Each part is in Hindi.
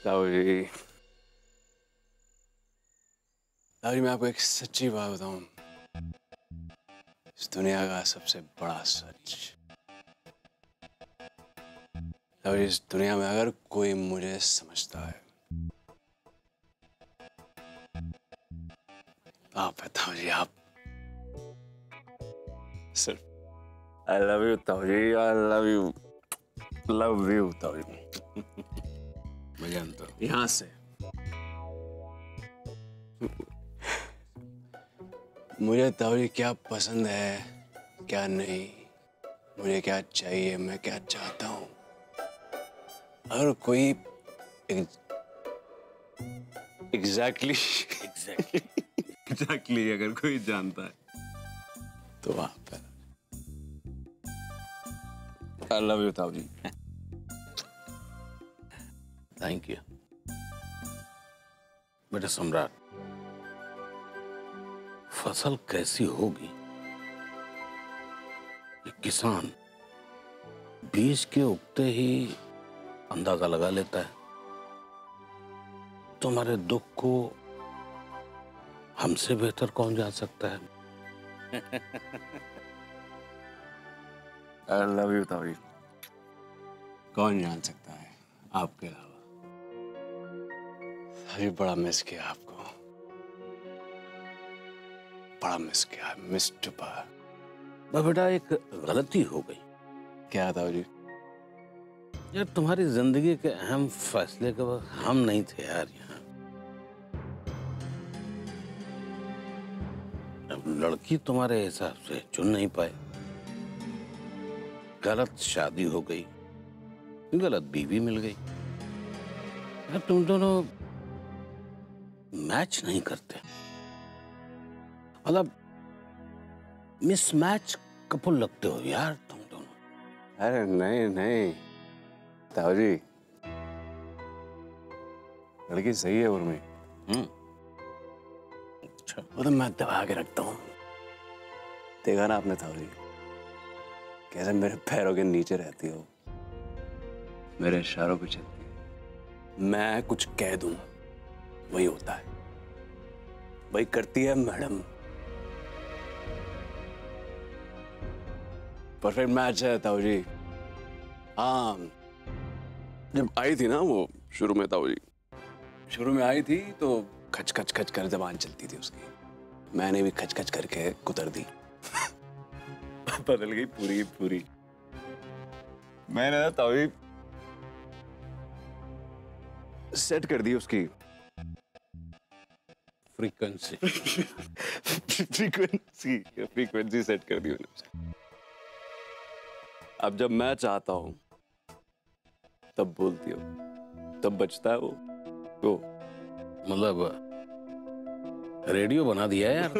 ताऊ जी, मैं आपको एक सच्ची बात बताऊं, इस दुनिया का सबसे बड़ा सच, ताऊ जी, इस दुनिया में अगर कोई मुझे समझता है, आप है ताऊ जी, आप। सिर्फ आई लव यू ताऊ जी, आई लव यू ताऊ जी। मैं जानता हूँ। यहां से मुझे ताऊ जी क्या पसंद है, क्या नहीं, मुझे क्या चाहिए, मैं क्या चाहता हूं, अगर कोई एग्जैक्टली अगर कोई जानता है तो आप है। आई लव यू ताऊ जी। थैंक यू बेटा सम्राट। फसल कैसी होगी ये किसान बीज के उगते ही अंदाजा लगा लेता है। तुम्हारे दुख को हमसे बेहतर कौन जान सकता है? आई लव यू ताऊ जी। कौन जान सकता है आपके अलावा। अभी बड़ा मिस किया आपको, बड़ा मिस किया, मिस टुपा। बेटा एक गलती हो गई। क्या ताऊ जी? यार तुम्हारी जिंदगी के अहम फैसले के वक्त हम नहीं थे यार यहाँ। अब लड़की तुम्हारे हिसाब से चुन नहीं पाए, गलत शादी हो गई, गलत बीवी मिल गई। यार तुम दोनों मैच नहीं करते, मतलब मिसमैच कपल लगते हो यार तुम दोनों। अरे नहीं नहीं ताऊ जी, लड़की सही है उर्मी। अच्छा, वो तो मैं दबा के रखता हूँ। देखा ना आपने ताऊ जी, कैसे मेरे पैरों के नीचे रहती हो, मेरे इशारों पे चलती है। मैं कुछ कह दूं वही होता है, वही करती है मैडम। परफेक्ट मैच है ताऊ जी। हाँ, जब आई थी ना वो शुरू में ताऊ जी, शुरू में आई थी तो खच खच खच कर जबान चलती थी उसकी, मैंने भी खच खच करके कुतर दी। बदल गई पूरी पूरी। मैंने ना ताऊ जी सेट कर दी उसकी फ्रीक्वेंसी। फ्रीक्वेंसी सेट कर दी मैंने उसकी। अब जब मैं चाहता हूं तब बोलती हो, तब बचता है वो। मतलब रेडियो बना दिया यार।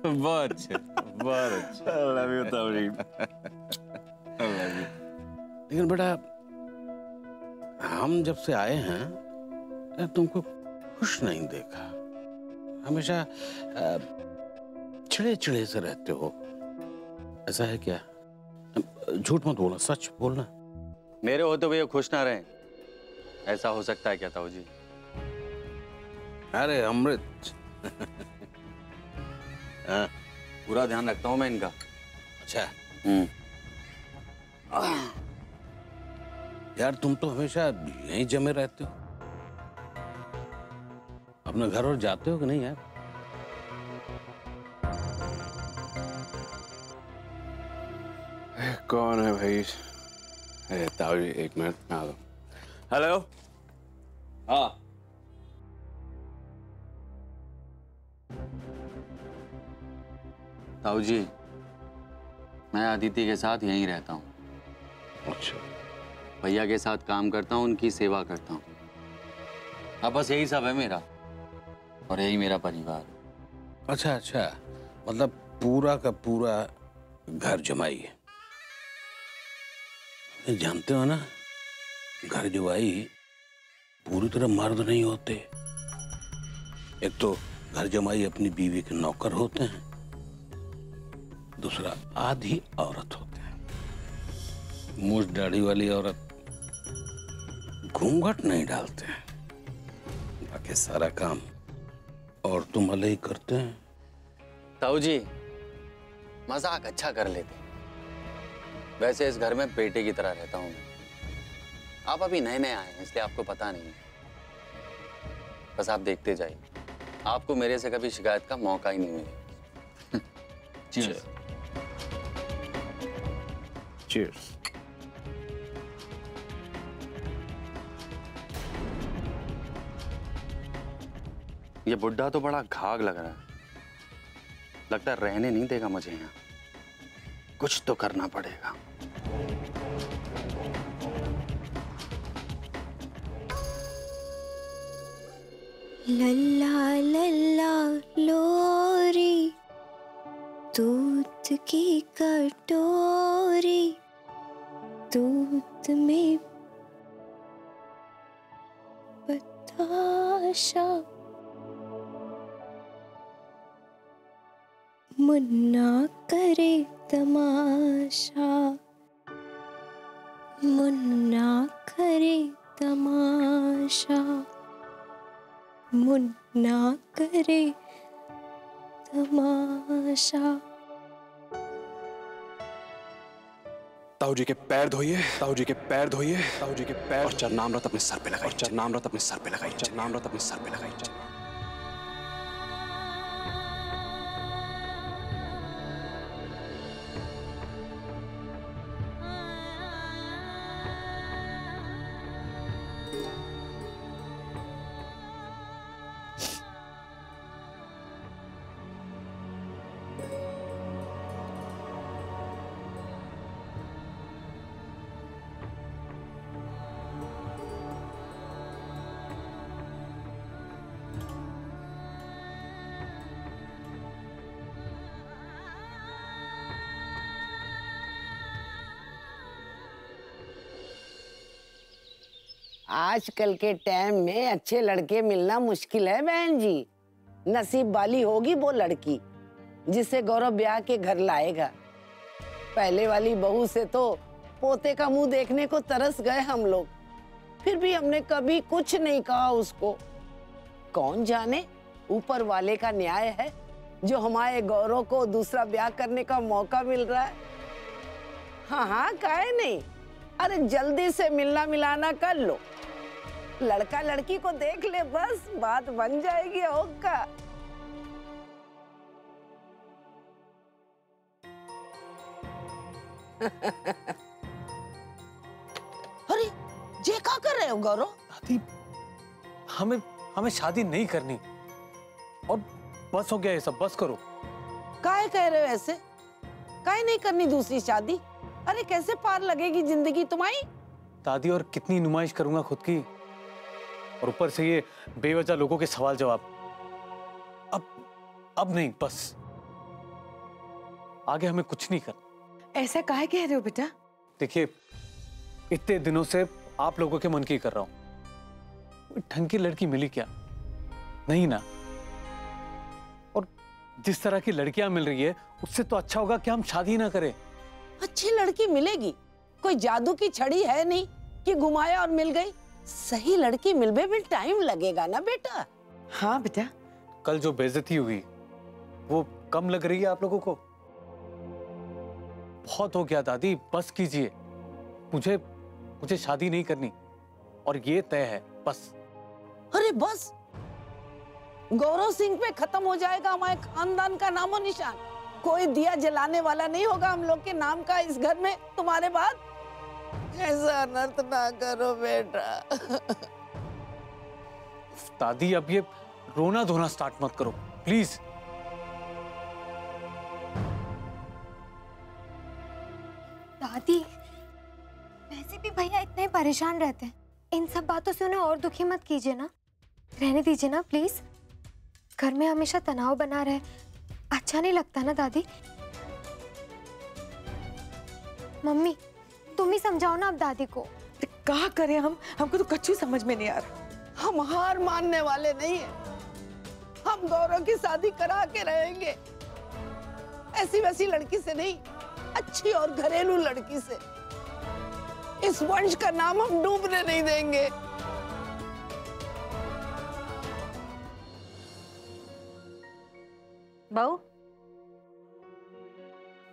बहुत अच्छा, बहुत अच्छा। लव यू ताऊ जी। लेकिन बेटा हम जब से आए हैं यार तुमको खुश नहीं देखा, हमेशा चिड़े चिड़े से रहते हो। ऐसा है क्या? झूठ मत बोलना, सच बोलना। मेरे होते हुए खुश ना रहे, ऐसा हो सकता है क्या ताऊ जी? अरे अमृत। हाँ, पूरा ध्यान रखता हूँ मैं इनका। अच्छा। यार तुम तो हमेशा यहीं जमे रहते हो, अपने घर और जाते हो कि नहीं यार? कौन है भाई? अरे ताऊ जी एक मिनट में आ दो। हेलो। हाँ ताऊ जी, मैं अदिति के साथ यहीं रहता हूँ। अच्छा। भैया के साथ काम करता हूँ, उनकी सेवा करता हूँ। अब बस यही सब है मेरा, और यही मेरा परिवार। अच्छा अच्छा, मतलब पूरा का पूरा घर जमाई है। ये जानते हो ना, घर जमाई पूरी तरह मर्द नहीं होते। एक तो घर जमाई अपनी बीवी के नौकर होते हैं, दूसरा आधी औरत होते हैं। मूछ दाढ़ी वाली औरत घूंघट नहीं डालते हैं, बाकी सारा काम औरतों वाले ही करते हैं। ताऊ जी मजाक अच्छा कर लेते, वैसे इस घर में बेटे की तरह रहता हूं मैं। आप अभी नए नए आए हैं इसलिए आपको पता नहीं है, बस आप देखते जाइए, आपको मेरे से कभी शिकायत का मौका ही नहीं मिलेगा। चीयर्स। चीयर्स। ये बुड्ढा तो बड़ा घाघ लग रहा है, लगता है रहने नहीं देगा मुझे यहाँ। कुछ तो करना पड़ेगा। लल्ला लल्ला लोरी, दूध की कटोरी, दूध में बताशा, मुन्ना करे तमाशा, मुन्ना करे तमाशा, मुन्ना करे तमाशा। ताऊ जी के पैर धोइए, ताऊ जी के पैर धोइए, ताऊ जी के पैर, और चरणामृत अपने सर पे लगाइए, चरणामृत अपने सर पे लगाइए, चरणामृत अपने सर पे लगाइए। आजकल के टाइम में अच्छे लड़के मिलना मुश्किल है बहन जी। नसीब वाली होगी वो लड़की जिसे गौरव ब्याह के घर लाएगा। पहले वाली बहू से तो पोते का मुंह देखने को तरस गए हम लोग, फिर भी हमने कभी कुछ नहीं कहा उसको। कौन जाने ऊपर वाले का न्याय है जो हमारे गौरव को दूसरा ब्याह करने का मौका मिल रहा है। हाँ हाँ काहे नहीं, अरे जल्दी से मिलना मिलाना कर लो, लड़का लड़की को देख ले, बस बात बन जाएगी। होगा अरे ये क्या कर रहे हो गौरव? दादी हमें शादी नहीं करनी, और बस हो गया ये सब, बस करो। काहे कह रहे हो ऐसे? काहे नहीं करनी दूसरी शादी? अरे कैसे पार लगेगी जिंदगी तुम्हारी? दादी और कितनी नुमाइश करूंगा खुद की, और ऊपर से ये बेवजह लोगों के सवाल जवाब। अब नहीं, बस आगे हमें कुछ नहीं करना। ऐसा काहे कह रहे हो बेटा? देखिए इतने दिनों से आप लोगों के मन की कर रहा हूं, ढंग की लड़की मिली क्या? नहीं ना। और जिस तरह की लड़कियां मिल रही है उससे तो अच्छा होगा कि हम शादी ना करें। अच्छी लड़की मिलेगी, कोई जादू की छड़ी है नहीं कि घुमाया और मिल गई। सही लड़की मिलने में टाइम लगेगा ना बेटा। हाँ बेटा। कल जो बेइज्जती हुई वो कम लग रही है आप लोगों को? बहुत हो गया दादी, बस कीजिए। मुझे शादी नहीं करनी, और ये तय है, बस। अरे बस, गौरव सिंह पे खत्म हो जाएगा हमारे खानदान का नामो निशान। कोई दिया जलाने वाला नहीं होगा हम लोग के नाम का इस घर में तुम्हारे बाद। ऐसा अनर्थ ना करो बेटा। दादी अब ये रोना धोना स्टार्ट मत करो प्लीज। दादी वैसे भी भैया इतने परेशान रहते हैं, इन सब बातों से उन्हें और दुखी मत कीजिए ना, रहने दीजिए ना प्लीज। घर में हमेशा तनाव बना रहे, अच्छा नहीं लगता ना दादी। मम्मी तुम ही समझाओ ना अब दादी को। क्या करें हम, हमको तो कच्चू समझ में नहीं आ रहा। हम हार मानने वाले नहीं है, हम गौरव की शादी करा के रहेंगे। ऐसी वैसी लड़की से नहीं, अच्छी और घरेलू लड़की से। इस वंश का नाम हम डूबने नहीं देंगे। बहू,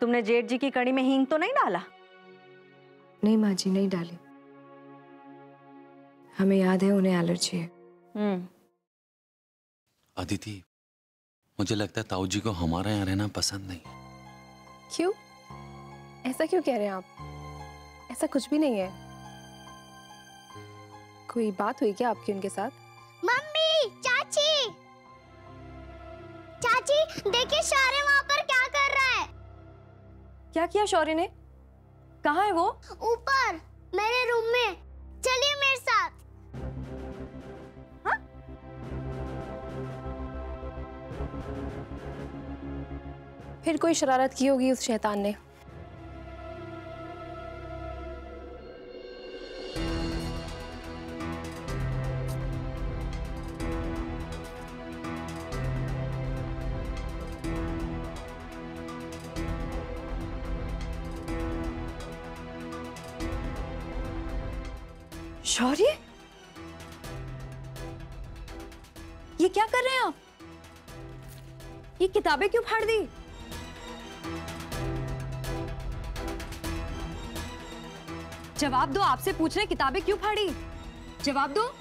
तुमने जेठ जी की कड़ी में हींग तो नहीं डाला? नहीं माँ जी, नहीं डाली। हमें याद है उन्हें एलर्जी है। अदिति, मुझे लगता है ताऊ जी को हमारे यहाँ रहना पसंद नहीं। क्यों? ऐसा क्यों कह रहे हैं आप? ऐसा कुछ भी नहीं है। कोई बात हुई क्या आपकी उनके साथ? मम्मी, चाची, चाची देखिए शौर्य वहाँ पर क्या कर रहा है। क्या किया शौर्य ने? कहाँ है वो? ऊपर मेरे रूम में, चलिए मेरे साथ। हाँ? फिर कोई शरारत की होगी उस शैतान ने। शौर्य, ये क्या कर रहे हैं आप? ये किताबें क्यों फाड़ दी? जवाब दो, आपसे पूछ रहे किताबें क्यों फाड़ी? जवाब दो।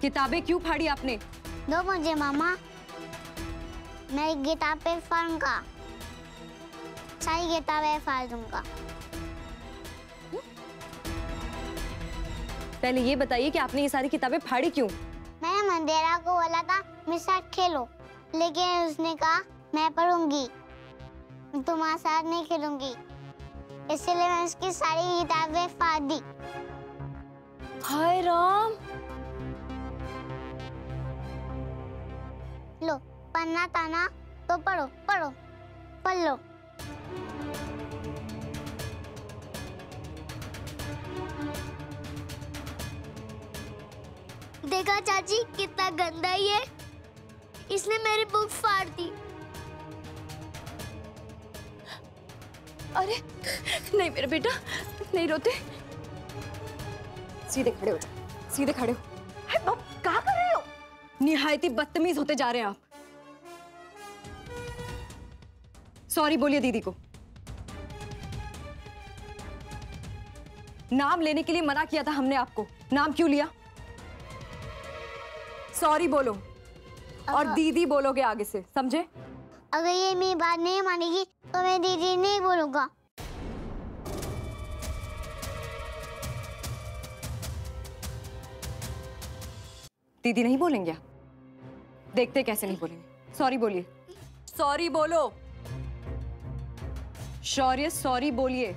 किताबें क्यों फाड़ी आपने? दो मुझे मामा, मैं किताबें फाड़ूंगा, सारी किताबें फाड़ दूंगा। पहले ये बताइए कि आपने ये सारी किताबें फाड़ी क्यों? मैंने मंदेरा को बोला था मेरे साथ खेलो, लेकिन उसने कहा मैं पढ़ूंगी, तुम्हारे साथ नहीं खेलूंगी, इसलिए मैं उसकी सारी किताबें फाड़ दी। हाय राम। लो, पढ़ना था ना तो पढ़ो, पढ़ो, पढ़ लो। देखा चाची कितना गंदा ही है, इसने मेरी बुक फाड़ दी। अरे नहीं मेरे बेटा, नहीं रोते। सीधे खड़े हो जाओ, सीधे खड़े हो। क्या कर रहे हो? निहायती बदतमीज होते जा रहे हैं आप। सॉरी बोलिए दीदी को। नाम लेने के लिए मना किया था हमने आपको, नाम क्यों लिया? सॉरी बोलो और दीदी बोलोगे आगे से, समझे? अगर ये मेरी बात नहीं मानेगी तो मैं दीदी नहीं बोलूंगा। दीदी नहीं बोलेंगे? देखते कैसे नहीं बोलेंगे। सॉरी बोलिए, सॉरी बोलो। शौर्य सॉरी बोलिए,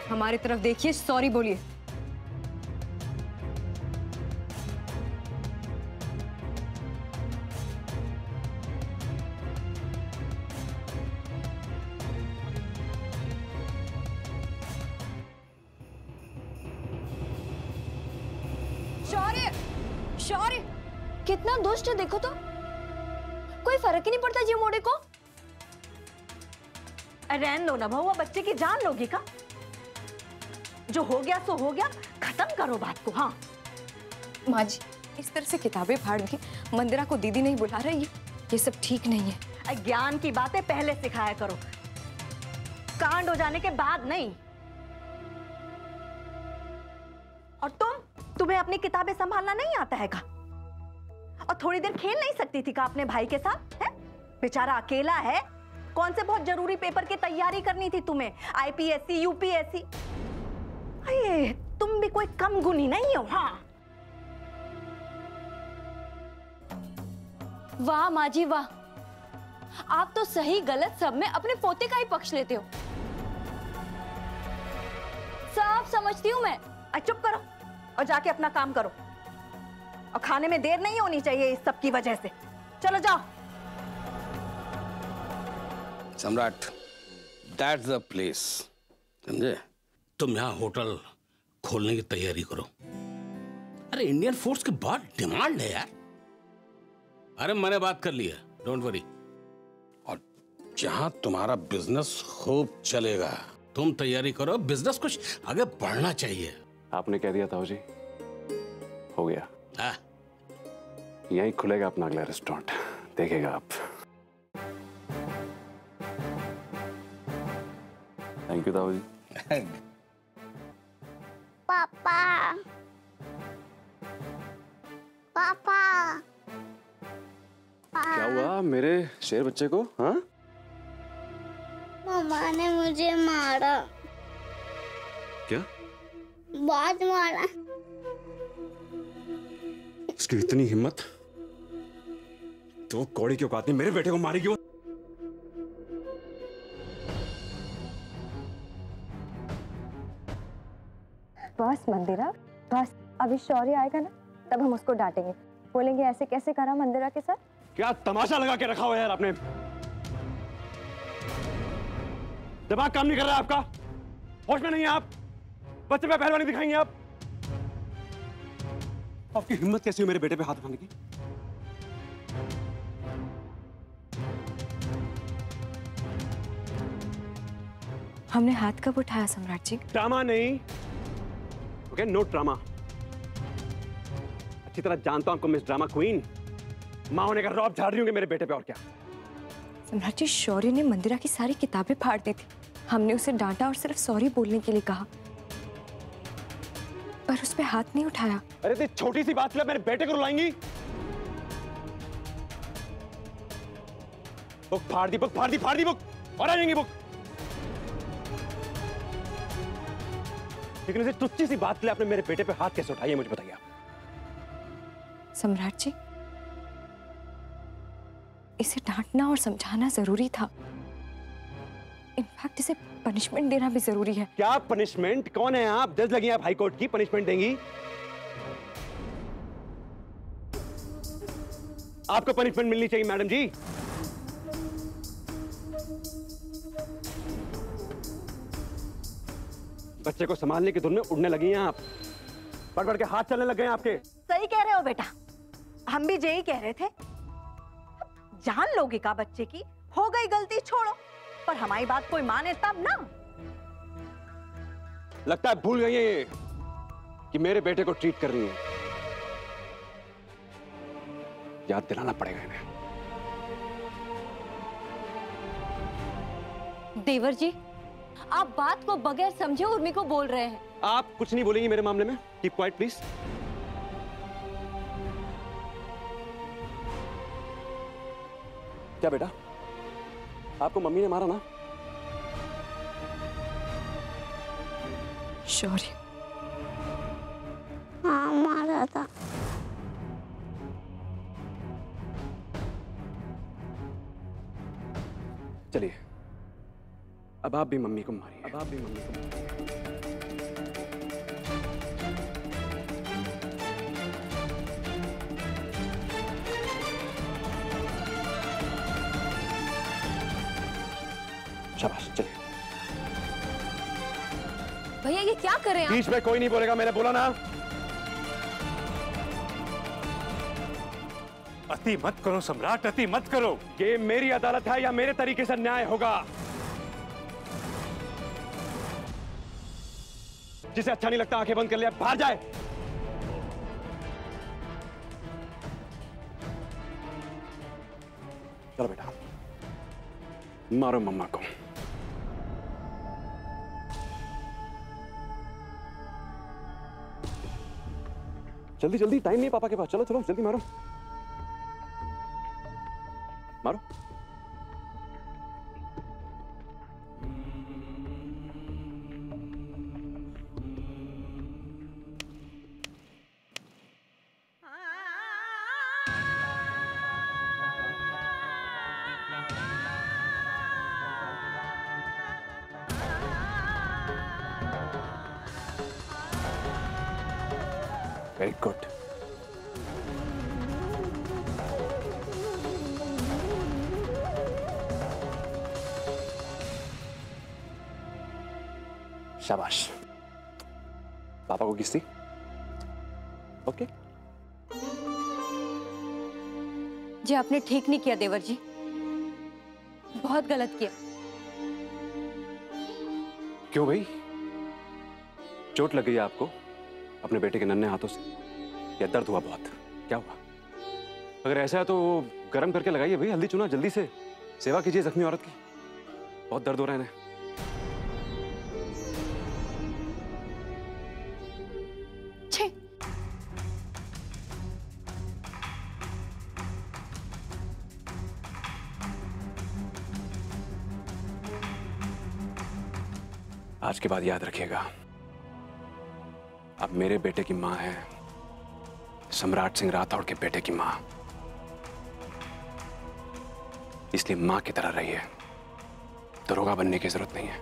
हमारी तरफ देखिए, सॉरी बोलिए। शौर्य, शौर्य कितना दुष्ट है देखो तो, कोई फर्क ही नहीं पड़ता जी मोड़े को। रहने दो ना बहू, बच्चे की जान लोगी का? जो हो गया सो हो गया, खत्म करो बात को। हाँ माँ जी, इस तरह से किताबें फाड़ के मंदिरा को दीदी नहीं बुला रही है, ये सब ठीक नहीं है। ज्ञान की बातें पहले सिखाया करो, कांड हो जाने के बाद नहीं। और तुम्हें अपनी किताबें संभालना नहीं आता है का? और थोड़ी देर खेल नहीं सकती थी का अपने भाई के साथ? है बेचारा अकेला है, कौन से बहुत जरूरी पेपर की तैयारी करनी थी तुम्हें, आईपीएससी यूपीएससी। अरे तुम भी कोई कम गुनी नहीं हो। हाँ वाह माँ जी वाह, आप तो सही गलत सब में अपने पोते का ही पक्ष लेते हो। सब समझती हूँ मैं। चुप करो और जाके अपना काम करो, और खाने में देर नहीं होनी चाहिए इस सब की वजह से। चलो जाओ। सम्राट, दैट्स द प्लेस, समझे? तुम यहाँ होटल खोलने की तैयारी करो। अरे इंडियन फोर्स की बहुत डिमांड है यार। अरे मैंने बात कर ली है, डोंट वरी। और जहां तुम्हारा बिजनेस खूब चलेगा। तुम तैयारी करो, बिजनेस कुछ आगे बढ़ना चाहिए। आपने कह दिया ताऊ जी, हो गया। हाँ। यहीं खुलेगा अपना अगला रेस्टोरेंट, देखेगा आप। थैंक यू ताऊ जी। पापा पापा क्या हुआ मेरे शेर बच्चे को? हाँ, मम्मा ने मुझे मारा। क्या? बहुत मारा। उसकी इतनी हिम्मत, तो कौड़ी की औकात नहीं मेरे बेटे को मारेगी वो। बस मंदिरा, बस। अभी शौर्य आएगा ना, तब हम उसको डांटेंगे, बोलेंगे ऐसे कैसे करा मंदिरा के साथ। क्या तमाशा लगा के रखा हुआ है यार आपने? दिमाग काम नहीं कर रहा है आपका? होश में नहीं है आप? बच्चे पे पहलवानी दिखाएंगे आप? आपकी हिम्मत कैसी हुई मेरे बेटे पे हाथ उठाने की? हमने हाथ कब उठाया सम्राट जी? ड्रामा नहीं, ओके? No drama. अच्छी तरह जानता हूं आपको मिस ड्रामा क्वीन। माँ होने का रौब झाड़ रही होंगे मेरे बेटे पे, और क्या? सम्राट जी, शौर्य ने मंदिरा की सारी किताबें फाड़ दी थी। हमने उसे डांटा और सिर्फ सॉरी बोलने के लिए कहा, पर उस पे हाथ नहीं उठाया। अरे इतनी छोटी सी बात के लिए मेरे बेटे को रुलाएंगी? बुक फाड़ दी, बुक फाड़ दी, फाड़ दी बुक, और आ जाएंगी बुक। लेकिन इसे तुच्ची सी बात के लिए आपने मेरे बेटे पे हाथ कैसे उठाई है, मुझे बताइए आप। सम्राट जी, इसे डांटना और समझाना जरूरी था। इनफैक्ट इसे पनिशमेंट देना भी जरूरी है। क्या पनिशमेंट? कौन है आप? जज लगी आप हाई कोर्ट की, पनिशमेंट देंगी? आपको पनिशमेंट मिलनी चाहिए मैडम जी। बच्चे को संभालने की धुन में उड़ने लगी हैं आप, बढ़ बढ़ के हाथ चलने लग गए हैं आपके। सही कह रहे हो बेटा, हम भी यही कह रहे थे। जान लोगे का बच्चे की, हो गई गलती छोड़ो, पर हमारी बात कोई माने तब ना। लगता है भूल गई है ये कि मेरे बेटे को ट्रीट कर रही है। याद दिलाना पड़ेगा इन्हें। देवर जी, आप बात को बगैर समझे उर्मी को बोल रहे हैं। आप कुछ नहीं बोलेंगी मेरे मामले में? Keep quiet please. क्या बेटा, आपको मम्मी ने मारा ना? शौर्य? हाँ, मारा था। चलिए, अब आप भी मम्मी को मारिए। अब आप भी मम्मी को मारिए। शाबाश, चलिए। भैया ये क्या कर रहे हैं आप? बीच में कोई नहीं बोलेगा, मैंने बोला ना। अति मत करो सम्राट, अति मत करो। ये मेरी अदालत है या मेरे तरीके से न्याय होगा? जिसे अच्छा नहीं लगता आंखें बंद कर लिया, बाहर जाए। चलो बेटा, मारो मम्मा को। जल्दी जल्दी, टाइम नहीं पापा के पास। चलो चलो जल्दी मारो, मारो। Very good. शाबाश। पापा को किस थी? ओके। जी आपने ठीक नहीं किया देवर जी। बहुत गलत किया। क्यों भाई, चोट लग गई है आपको अपने बेटे के नन्हे हाथों से, या दर्द हुआ बहुत? क्या हुआ? अगर ऐसा है तो गर्म करके लगाइए भाई, हल्दी चूना जल्दी से। सेवा कीजिए जख्मी औरत की, बहुत दर्द हो रहा है इन्हें। आज के बाद याद रखिएगा, अब मेरे बेटे की मां है सम्राट सिंह राठौड़ के बेटे की मां, इसलिए मां की तरह रहिए, दरोगा बनने की जरूरत नहीं है।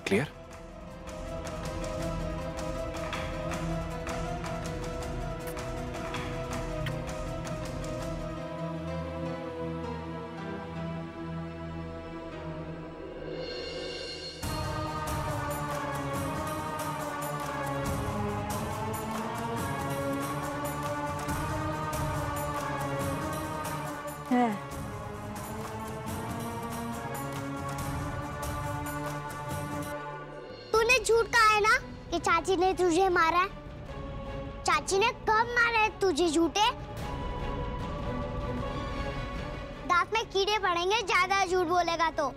क्लियर? तूने झूठ कहा है ना कि चाची ने तुझे मारा है? चाची ने कब मारा है तुझे झूठे? दांत में कीड़े पड़ेंगे ज्यादा झूठ बोलेगा तो।